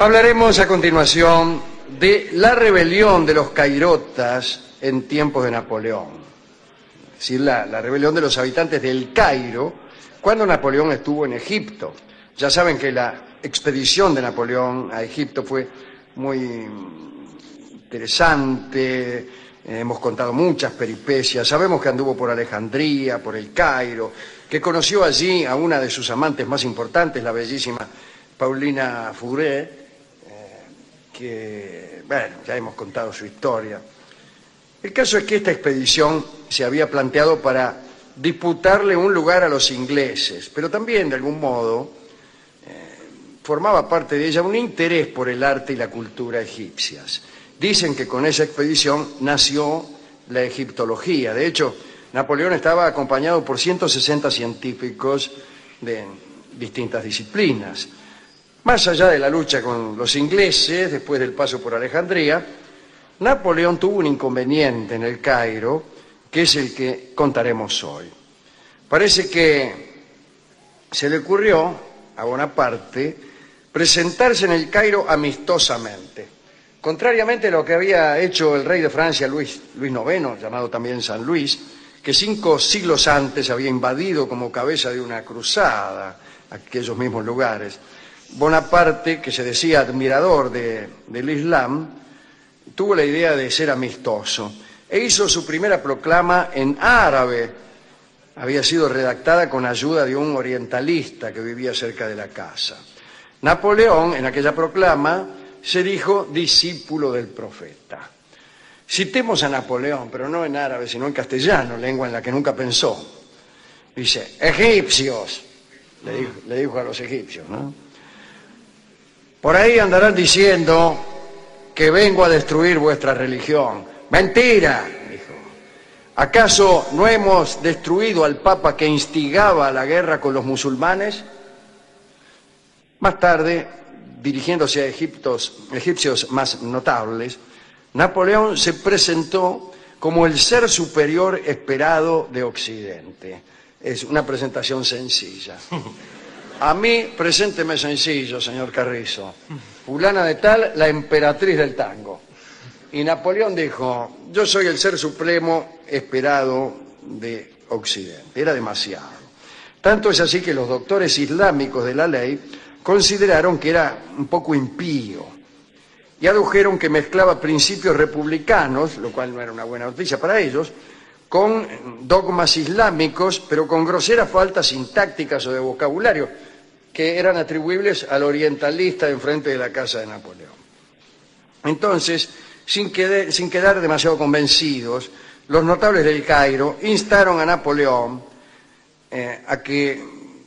Hablaremos a continuación de la rebelión de los cairotas en tiempos de Napoleón. Es decir, la rebelión de los habitantes del Cairo cuando Napoleón estuvo en Egipto. Ya saben que la expedición de Napoleón a Egipto fue muy interesante, hemos contado muchas peripecias, sabemos que anduvo por Alejandría, por el Cairo, que conoció allí a una de sus amantes más importantes, la bellísima Paulina Fouret, que, bueno, ya hemos contado su historia. El caso es que esta expedición se había planteado para disputarle un lugar a los ingleses, pero también, de algún modo, formaba parte de ella un interés por el arte y la cultura egipcias. Dicen que con esa expedición nació la egiptología. De hecho, Napoleón estaba acompañado por 160 científicos de distintas disciplinas. Más allá de la lucha con los ingleses, después del paso por Alejandría, Napoleón tuvo un inconveniente en el Cairo, que es el que contaremos hoy. Parece que se le ocurrió a Bonaparte presentarse en el Cairo amistosamente, contrariamente a lo que había hecho el rey de Francia, Luis IX, llamado también San Luis, que 5 siglos antes había invadido como cabeza de una cruzada aquellos mismos lugares. Bonaparte, que se decía admirador del Islam, tuvo la idea de ser amistoso e hizo su primera proclama en árabe. Había sido redactada con ayuda de un orientalista que vivía cerca de la casa. Napoleón, en aquella proclama, se dijo discípulo del profeta. Citemos a Napoleón, pero no en árabe, sino en castellano, lengua en la que nunca pensó. Dice, egipcios, le dijo a los egipcios, ¿no? Por ahí andarán diciendo que vengo a destruir vuestra religión. ¡Mentira!, dijo. ¿Acaso no hemos destruido al Papa que instigaba la guerra con los musulmanes? Más tarde, dirigiéndose a egipcios más notables, Napoleón se presentó como el ser superior esperado de Occidente. Es una presentación sencilla. A mí, presénteme sencillo, señor Carrizo. Fulana de tal, la emperatriz del tango. Y Napoleón dijo, yo soy el ser supremo esperado de Occidente. Era demasiado. Tanto es así que los doctores islámicos de la ley consideraron que era un poco impío y adujeron que mezclaba principios republicanos, lo cual no era una buena noticia para ellos, con dogmas islámicos, pero con groseras faltas sintácticas o de vocabulario que eran atribuibles al orientalista enfrente de la casa de Napoleón. Entonces, sin quedar demasiado convencidos, los notables del Cairo instaron a Napoleón a que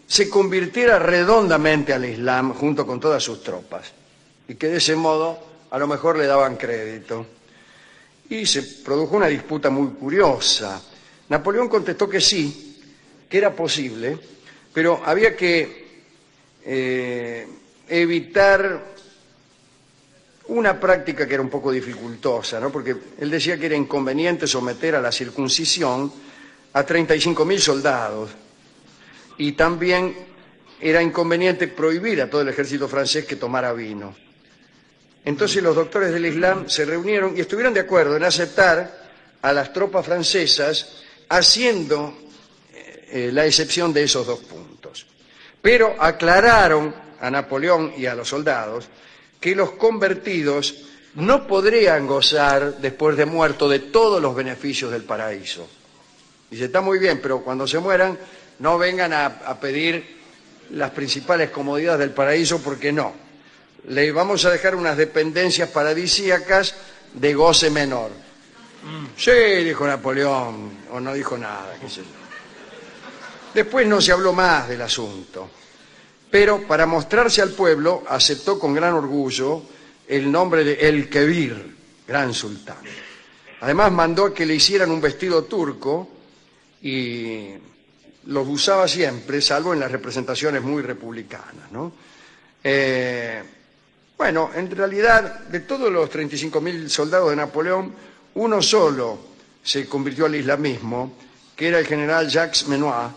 se convirtiera redondamente al Islam junto con todas sus tropas y que de ese modo a lo mejor le daban crédito. Y se produjo una disputa muy curiosa. Napoleón contestó que sí, que era posible, pero había que evitar una práctica que era un poco dificultosa, ¿no? Porque él decía que era inconveniente someter a la circuncisión a 35.000 soldados y también era inconveniente prohibir a todo el ejército francés que tomara vino. Entonces los doctores del Islam se reunieron y estuvieron de acuerdo en aceptar a las tropas francesas haciendo la excepción de esos 2 puntos. Pero aclararon a Napoleón y a los soldados que los convertidos no podrían gozar después de muerto de todos los beneficios del paraíso. Dice, está muy bien, pero cuando se mueran no vengan a pedir las principales comodidades del paraíso porque no. Le vamos a dejar unas dependencias paradisíacas de goce menor. Sí, dijo Napoleón, o no dijo nada, qué sé yo. Después no se habló más del asunto, pero para mostrarse al pueblo aceptó con gran orgullo el nombre de El Kebir, gran sultán. Además mandó que le hicieran un vestido turco y los usaba siempre, salvo en las representaciones muy republicanas, ¿no? Bueno, en realidad, de todos los 35.000 soldados de Napoleón, uno solo se convirtió al islamismo, que era el general Jacques Menoir,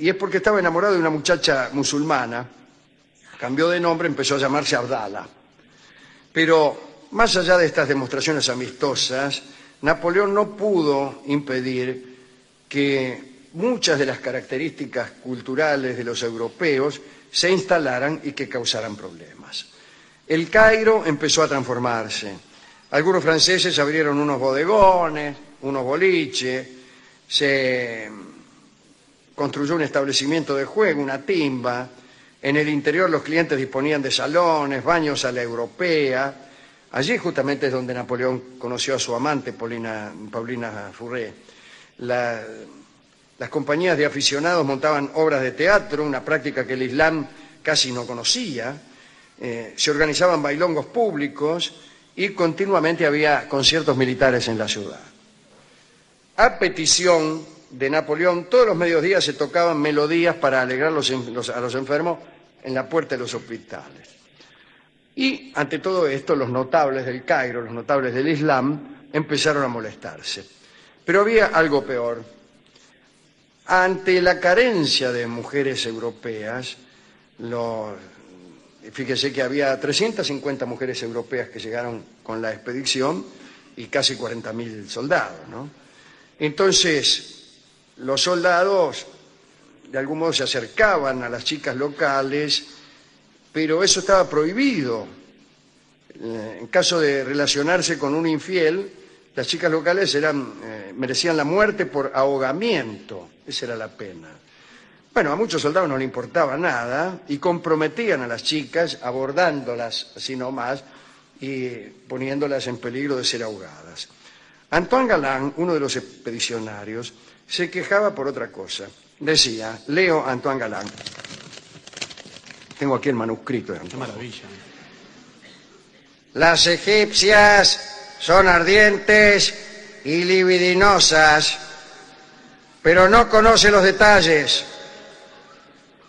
y es porque estaba enamorado de una muchacha musulmana cambió de nombre, empezó a llamarse Abdala. Pero más allá de estas demostraciones amistosas, Napoleón no pudo impedir que muchas de las características culturales de los europeos se instalaran y que causaran problemas. El Cairo empezó a transformarse. Algunos franceses abrieron unos bodegones, unos boliches, se construyó un establecimiento de juego, una timba. En el interior los clientes disponían de salones, baños a la europea. Allí justamente es donde Napoleón conoció a su amante, Paulina Fourré. Las compañías de aficionados montaban obras de teatro, una práctica que el Islam casi no conocía. Se organizaban bailongos públicos y continuamente había conciertos militares en la ciudad. A petición de Napoleón, todos los mediodías se tocaban melodías para alegrar a los enfermos en la puerta de los hospitales. Y ante todo esto, los notables del Cairo, los notables del Islam, empezaron a molestarse. Pero había algo peor. Ante la carencia de mujeres europeas, fíjese que había 350 mujeres europeas que llegaron con la expedición y casi 40.000 soldados, ¿no? Entonces, los soldados de algún modo se acercaban a las chicas locales, pero eso estaba prohibido. En caso de relacionarse con un infiel, las chicas locales merecían la muerte por ahogamiento. Esa era la pena. Bueno, a muchos soldados no les importaba nada y comprometían a las chicas abordándolas así nomás y poniéndolas en peligro de ser ahogadas. Antoine Galland, uno de los expedicionarios, se quejaba por otra cosa. Decía, leo a Antoine Galland. Tengo aquí el manuscrito de Antoine. Qué maravilla. Las egipcias son ardientes y libidinosas, pero no conocen los detalles.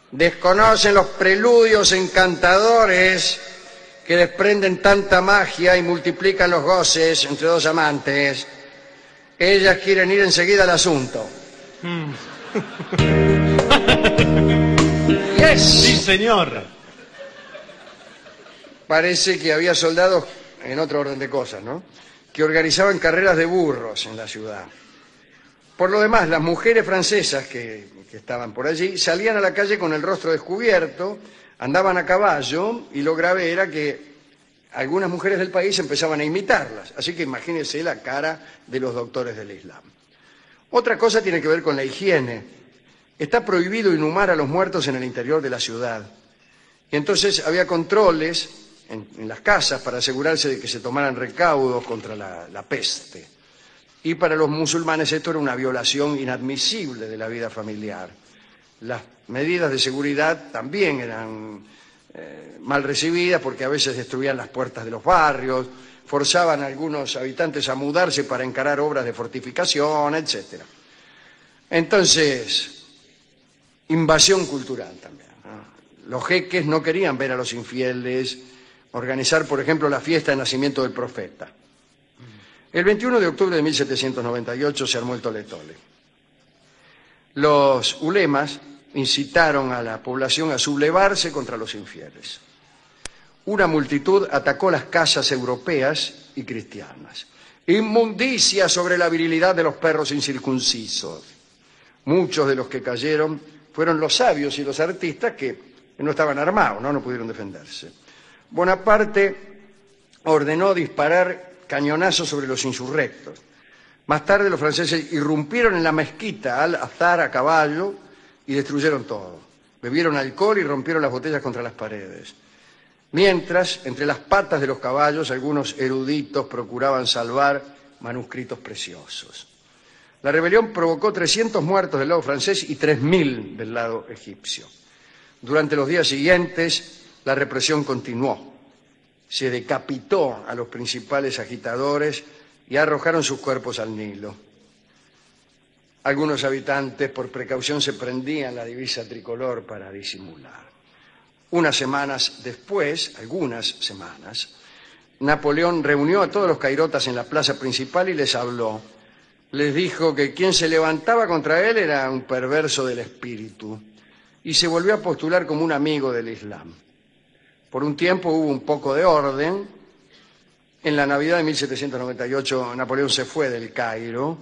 Desconocen los preludios encantadores que desprenden tanta magia y multiplican los goces entre dos amantes. Ellas quieren ir enseguida al asunto. Yes. Sí, señor. Parece que había soldados, en otro orden de cosas, ¿no?, que organizaban carreras de burros en la ciudad. Por lo demás, las mujeres francesas que estaban por allí salían a la calle con el rostro descubierto, andaban a caballo y lo grave era que algunas mujeres del país empezaban a imitarlas. Así que imagínense la cara de los doctores del Islam. Otra cosa tiene que ver con la higiene. Está prohibido inhumar a los muertos en el interior de la ciudad. Y entonces había controles en las casas para asegurarse de que se tomaran recaudos contra la peste. Y para los musulmanes esto era una violación inadmisible de la vida familiar. Las medidas de seguridad también eran mal recibidas porque a veces destruían las puertas de los barrios, forzaban a algunos habitantes a mudarse para encarar obras de fortificación, etc. Entonces, invasión cultural también, ¿no? Los jeques no querían ver a los infieles organizar, por ejemplo, la fiesta de nacimiento del profeta. El 21 de octubre de 1798 se armó el tole-tole. Los ulemas incitaron a la población a sublevarse contra los infieles. Una multitud atacó las casas europeas y cristianas. Inmundicia sobre la virilidad de los perros incircuncisos. Muchos de los que cayeron fueron los sabios y los artistas que no estaban armados, no pudieron defenderse. Bonaparte ordenó disparar cañonazos sobre los insurrectos. Más tarde los franceses irrumpieron en la mezquita al-Azhar a caballo y destruyeron todo. Bebieron alcohol y rompieron las botellas contra las paredes. Mientras, entre las patas de los caballos, algunos eruditos procuraban salvar manuscritos preciosos. La rebelión provocó 300 muertos del lado francés y 3.000 del lado egipcio. Durante los días siguientes, la represión continuó. Se decapitó a los principales agitadores y arrojaron sus cuerpos al Nilo. Algunos habitantes, por precaución, se prendían la divisa tricolor para disimular. Algunas semanas después, Napoleón reunió a todos los cairotas en la plaza principal y les habló. Les dijo que quien se levantaba contra él era un perverso del espíritu y se volvió a postular como un amigo del Islam. Por un tiempo hubo un poco de orden. En la Navidad de 1798 Napoleón se fue del Cairo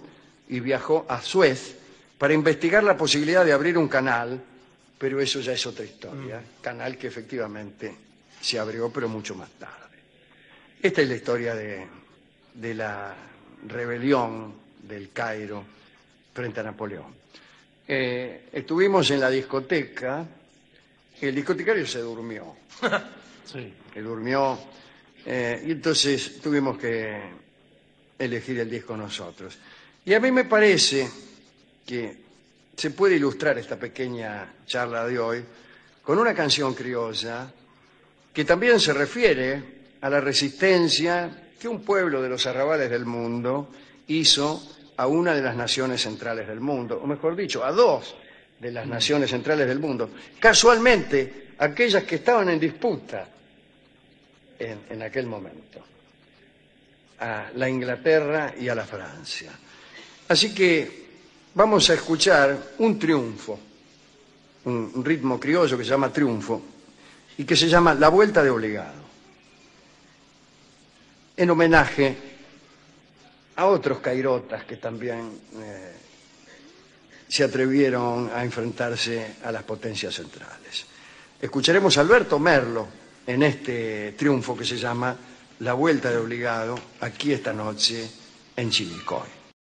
y viajó a Suez para investigar la posibilidad de abrir un canal, pero eso ya es otra historia, canal que efectivamente se abrió, pero mucho más tarde. Esta es la historia de la rebelión del Cairo frente a Napoleón. Estuvimos en la discoteca, el discotecario se durmió. Sí. Que durmió, y entonces tuvimos que elegir el disco nosotros. Y a mí me parece que se puede ilustrar esta pequeña charla de hoy con una canción criolla que también se refiere a la resistencia que un pueblo de los arrabales del mundo hizo a una de las naciones centrales del mundo, o mejor dicho, a dos de las naciones centrales del mundo, casualmente aquellas que estaban en disputa en aquel momento, a la Inglaterra y a la Francia. Así que vamos a escuchar un triunfo, un ritmo criollo que se llama triunfo y que se llama La Vuelta de Obligado, en homenaje a otros cairotas que también se atrevieron a enfrentarse a las potencias centrales. Escucharemos a Alberto Merlo en este triunfo que se llama La Vuelta de Obligado, aquí esta noche en Chivilcoy.